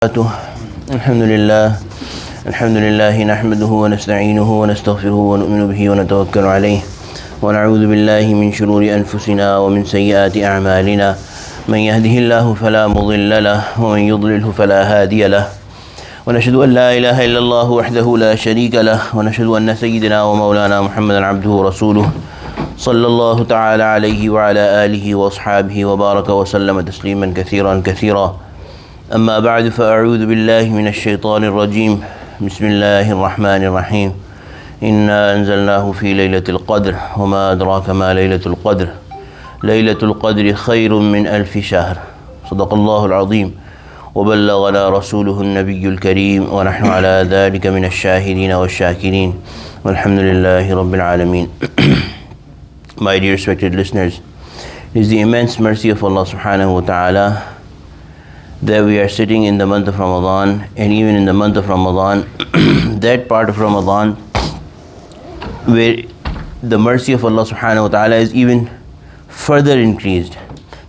الحمد لله نحمده ونستعينه ونستغفره ونؤمن به ونتوكل عليه ونعوذ بالله من شرور أنفسنا ومن سيئات أعمالنا من يهده الله فلا مضل له ومن يضلله فلا هادي له ونشهد أن لا إله إلا الله وحده لا شريك له ونشهد أن سيدنا ومولانا محمدا عبده ورسوله صلى الله تعالى عليه وعلى آله وأصحابه وبارك وسلم تسليما كثيرا أما بعد فأعوذ بالله من الشيطان الرجيم بسم الله الرحمن الرحيم إنا أنزلناه في ليلة القدر وما أدراك ما ليلة القدر ليلة القدر خير من ألف شهر صدق الله العظيم وبلغنا رسوله النبي الكريم ونحن على ذلك من الشاهدين والشاكرين والحمد لله رب العالمين. My dear respected listeners, it is the immense mercy of Allah subhanahu wa ta'ala that we are sitting in the month of Ramadan, and even in the month of Ramadan, that part of Ramadan where the mercy of Allah subhanahu wa ta'ala is even further increased.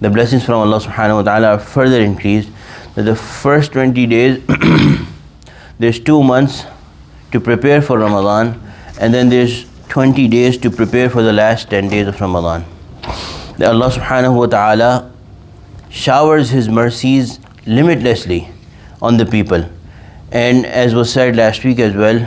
The blessings from Allah subhanahu wa ta'ala are further increased. That the first 20 days, there's 2 months to prepare for Ramadan, and then there's 20 days to prepare for the last 10 days of Ramadan. That Allah subhanahu wa ta'ala showers His mercies limitlessly on the people, and as was said last week as well,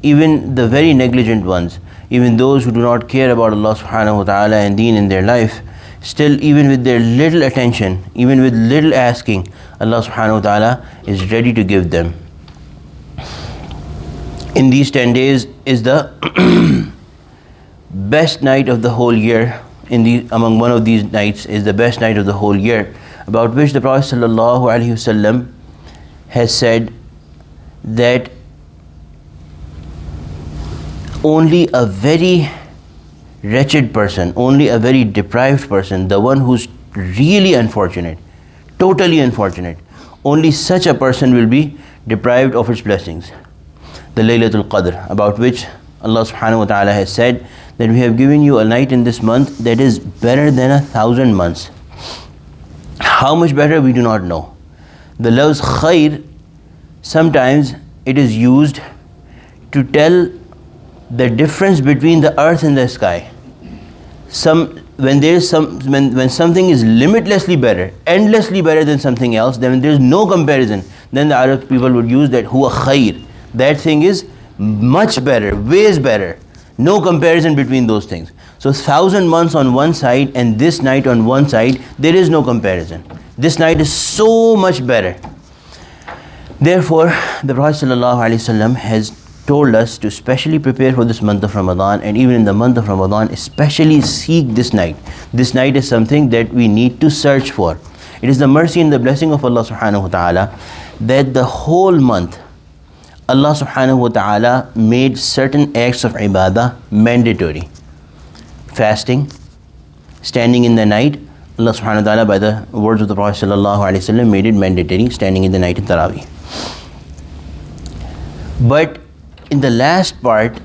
even the very negligent ones, even those who do not care about Allah subhanahu wa ta'ala and deen in their life, still even with their little attention, even with little asking, Allah subhanahu wa ta'ala is ready to give them. In these 10 days is the best night of the whole year. Among one of these nights is the best night of the whole year, about which the Prophet sallallahu alaihi wasallam has said that only a very wretched person, only a very deprived person, the one who's really unfortunate, totally unfortunate, only such a person will be deprived of its blessings. The Laylatul Qadr, about which Allah subhanahu wa ta'ala has said that we have given you a night in this month that is better than 1,000 months. How much better, we do not know. The lafz khair, sometimes it is used to tell the difference between the earth and the sky. When something is limitlessly better, endlessly better than something else, then there is no comparison, then the Arab people would use that huwa khair. That thing is much better, ways better. No comparison between those things. So 1,000 months on one side and this night on one side, there is no comparison. This night is so much better. Therefore, the Prophet ﷺ has told us to specially prepare for this month of Ramadan, and even in the month of Ramadan, especially seek this night. This night is something that we need to search for. It is the mercy and the blessing of Allah subhanahu wa ta'ala that the whole month, Allah subhanahu wa ta'ala made certain acts of ibadah mandatory. Fasting, standing in the night, Allah subhanahu wa ta'ala, by the words of the Prophet sallallahu alaihi wasallam, made it mandatory, standing in the night in Taraweeh. But in the last part,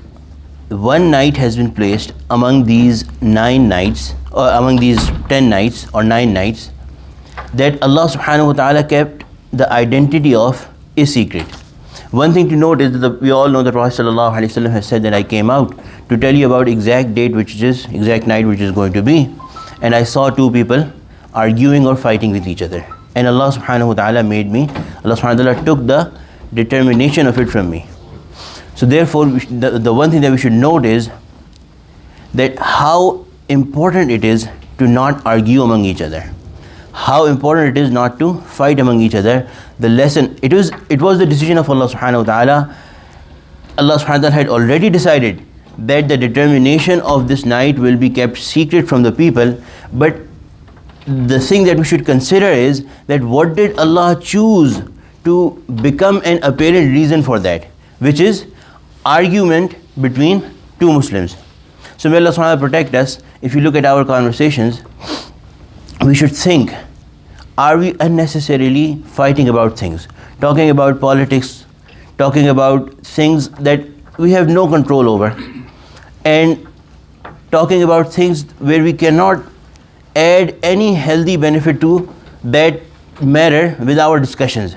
one night has been placed among these 9 nights, or among these 10 nights or 9 nights, that Allah subhanahu wa ta'ala kept the identity of a secret. One thing to note is that we all know the Prophet ﷺ has said that I came out to tell you about exact date, exact night which is going to be, and I saw 2 people arguing or fighting with each other, and Allah subhanahu wa ta'ala Allah subhanahu wa ta'ala took the determination of it from me. So therefore, the one thing that we should note is that how important it is to not argue among each other, how important it is not to fight among each other. The lesson, it was the decision of Allah subhanahu wa ta'ala. Allah subhanahu wa ta'ala had already decided that the determination of this night will be kept secret from the people, but the thing that we should consider is that what did Allah choose to become an apparent reason for that, which is argument between 2 Muslims. So may Allah subhanahu wa ta'ala protect us. If you look at our conversations, we should think, are we unnecessarily fighting about things, talking about politics, talking about things that we have no control over, and talking about things where we cannot add any healthy benefit to that matter with our discussions?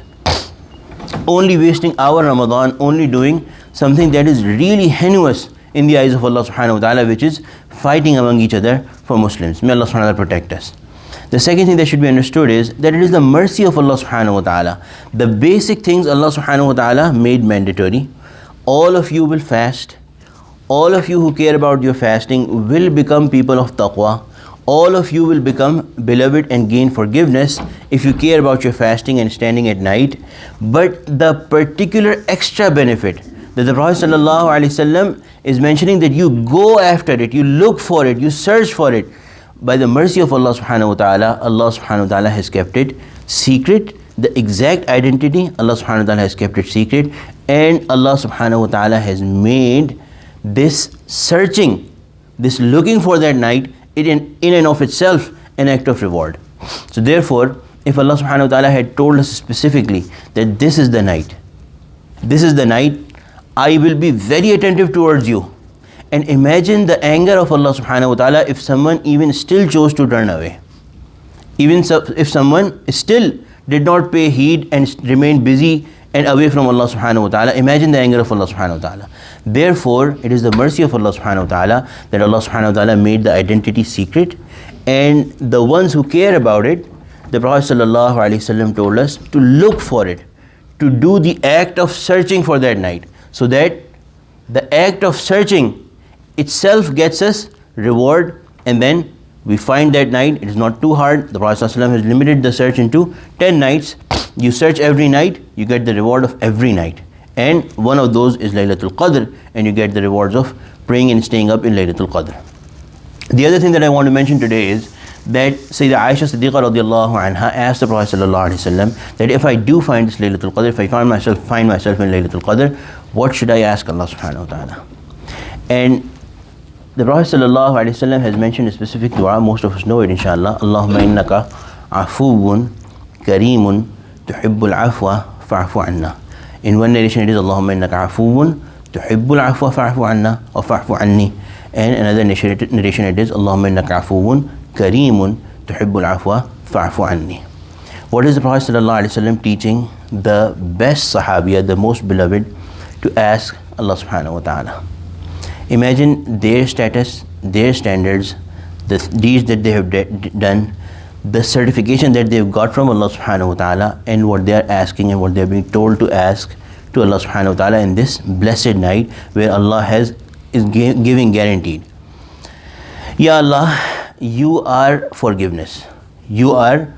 only wasting our Ramadan, only doing something that is really heinous in the eyes of Allah subhanahu wa ta'ala, which is fighting among each other for Muslims. May Allah subhanahu wa ta'ala protect us. The second thing that should be understood is that it is the mercy of Allah subhanahu wa ta'ala. The basic things Allah subhanahu wa ta'ala made mandatory. All of you will fast. All of you who care about your fasting will become people of taqwa. All of you will become beloved and gain forgiveness if you care about your fasting and standing at night. But the particular extra benefit that the Prophet ﷺ is mentioning, that you go after it, you look for it, you search for it. By the mercy of Allah subhanahu wa ta'ala, Allah subhanahu wa ta'ala has kept it secret. The exact identity, Allah subhanahu wa ta'ala has kept it secret. And Allah subhanahu wa ta'ala has made this searching, this looking for that night, in and of itself an act of reward. So therefore, if Allah subhanahu wa ta'ala had told us specifically that this is the night, I will be very attentive towards you. And imagine the anger of Allah subhanahu wa ta'ala if someone even still chose to turn away. Even if someone still did not pay heed and remained busy and away from Allah subhanahu wa ta'ala, imagine the anger of Allah subhanahu wa ta'ala. Therefore, it is the mercy of Allah subhanahu wa ta'ala that Allah subhanahu wa ta'ala made the identity secret. And the ones who care about it, the Prophet sallallahu alaihi wasallam told us to look for it, to do the act of searching for that night, so that the act of searching itself gets us reward, and then we find that night. It is not too hard. The Prophet ﷺ has limited the search into 10 nights. You search every night, you get the reward of every night. And one of those is Laylatul Qadr, and you get the rewards of praying and staying up in Laylatul Qadr. The other thing that I want to mention today is that Sayyidah Aisha Siddiqa radiallahu anha asked the Prophet ﷺ that if I do find this Laylatul Qadr, if I find myself in Laylatul Qadr, what should I ask Allah subhanahu wa ta'ala? And the Prophet ﷺ has mentioned a specific dua. Most of us know it, inshallah. Allahumma innaka afuwun kareemun tuhibbul afwa fa'fu anna. In one narration it is Allahumma innaka afuwun tuhibbul afwa fa'fu anna or fa'fu anni. And another narration it is Allahumma innaka afuwun kareemun tuhibbul afwa fa'fu anni. What is the Prophet ﷺ teaching the best sahabiya, the most beloved, to ask Allah subhanahu wa ta'ala? Imagine their status, their standards, the deeds that they have done, the certification that they've got from Allah subhanahu wa ta'ala, and what they are asking and what they are being told to ask to Allah subhanahu wa ta'ala in this blessed night where Allah is giving guaranteed. Ya Allah, you are forgiveness. You are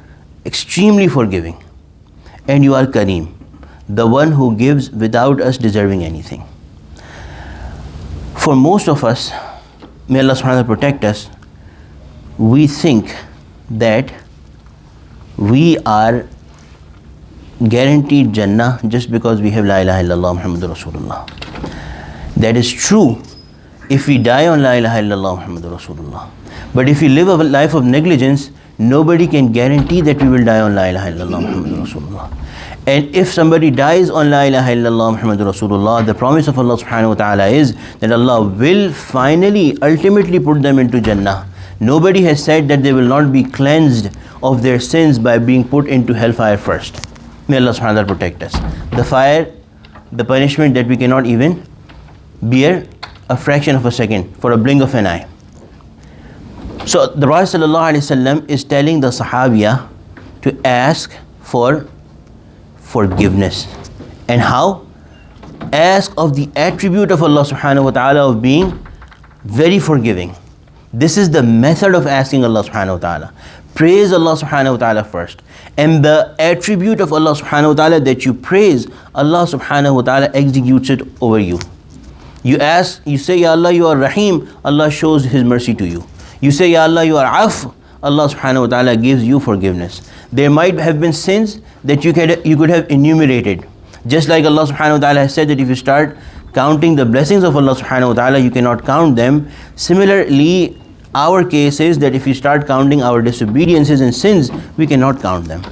extremely forgiving. And you are Kareem, the one who gives without us deserving anything. For most of us, may Allah subhanahu wa ta'ala protect us, we think that we are guaranteed Jannah just because we have La ilaha illallah Muhammadur Rasulullah. That is true if we die on La ilaha illallah Muhammadur Rasulullah. But if we live a life of negligence, nobody can guarantee that we will die on La ilaha illallah Muhammadur Rasulullah. And if somebody dies on La ilaha illallah Muhammadur Rasulullah, the promise of Allah subhanahu wa ta'ala is that Allah will finally, ultimately put them into Jannah. Nobody has said that they will not be cleansed of their sins by being put into hellfire first. May Allah subhanahu wa ta'ala protect us. The fire, the punishment that we cannot even bear a fraction of a second, for a blink of an eye. So the Prophet ﷺ is telling the Sahabiya to ask for forgiveness. And how? Ask of the attribute of Allah subhanahu wa ta'ala of being very forgiving. This is the method of asking Allah subhanahu wa ta'ala. Praise Allah subhanahu wa ta'ala first. And the attribute of Allah subhanahu wa ta'ala that you praise, Allah subhanahu wa ta'ala executes it over you. You ask, you say, Ya Allah, you are Rahim, Allah shows His mercy to you. You say, Ya Allah, you are Af, Allah subhanahu wa ta'ala gives you forgiveness. There might have been sins that you could have enumerated. Just like Allah subhanahu wa ta'ala has said that if you start counting the blessings of Allah subhanahu wa ta'ala, you cannot count them. Similarly, our case is that if we start counting our disobediences and sins, we cannot count them.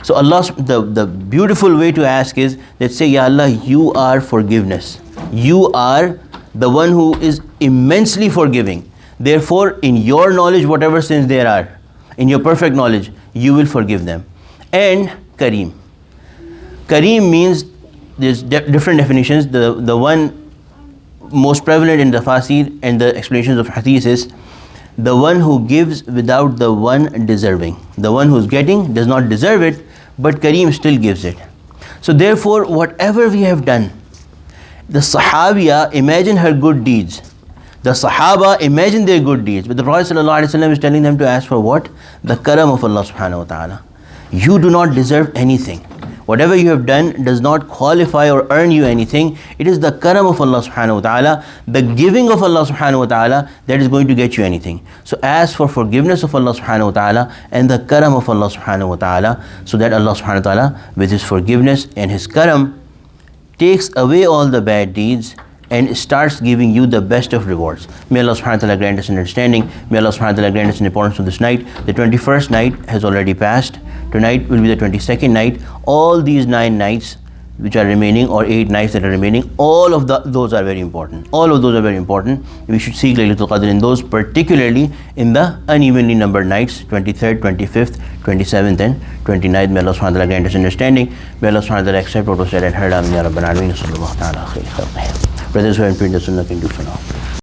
So Allah, the beautiful way to ask is that say, Ya Allah, you are forgiveness. You are the one who is immensely forgiving. Therefore, in your knowledge, whatever sins there are, in your perfect knowledge, you will forgive them. And Kareem. Kareem means there's different definitions. The one most prevalent in the Tafasir and the explanations of Hadith is the one who gives without the one deserving. The one who's getting does not deserve it, but Kareem still gives it. So therefore, whatever we have done, the Sahabiya imagine her good deeds. The Sahaba imagine their good deeds. But the Prophet ﷺ is telling them to ask for what? The karam of Allah subhanahu wa ta'ala. You do not deserve anything. Whatever you have done does not qualify or earn you anything. It is the karam of Allah subhanahu wa ta'ala, the giving of Allah subhanahu wa ta'ala, that is going to get you anything. So ask for forgiveness of Allah subhanahu wa ta'ala and the karam of Allah subhanahu wa ta'ala, so that Allah subhanahu wa ta'ala with His forgiveness and His karam takes away all the bad deeds and starts giving you the best of rewards. May Allah subhanahu wa ta'ala grant us understanding. May Allah subhanahu wa ta'ala grant us the importance of this night. The 21st night has already passed. Tonight will be the 22nd night. All these 9 nights which are remaining, or 8 nights that are remaining, all of those are very important. All of those are very important. We should seek Laylatul Qadr in those, particularly in the unevenly numbered nights, 23rd, 25th, 27th and 29th. May Allah subhanahu wa ta'ala grant us understanding. May Allah subhanahu wa ta'ala accept what was said and heard. Amin ya Rabbal Alameen. Sallallahu ta'ala khairu khalqihi. Brothers who have prayed the sunnah can do for now.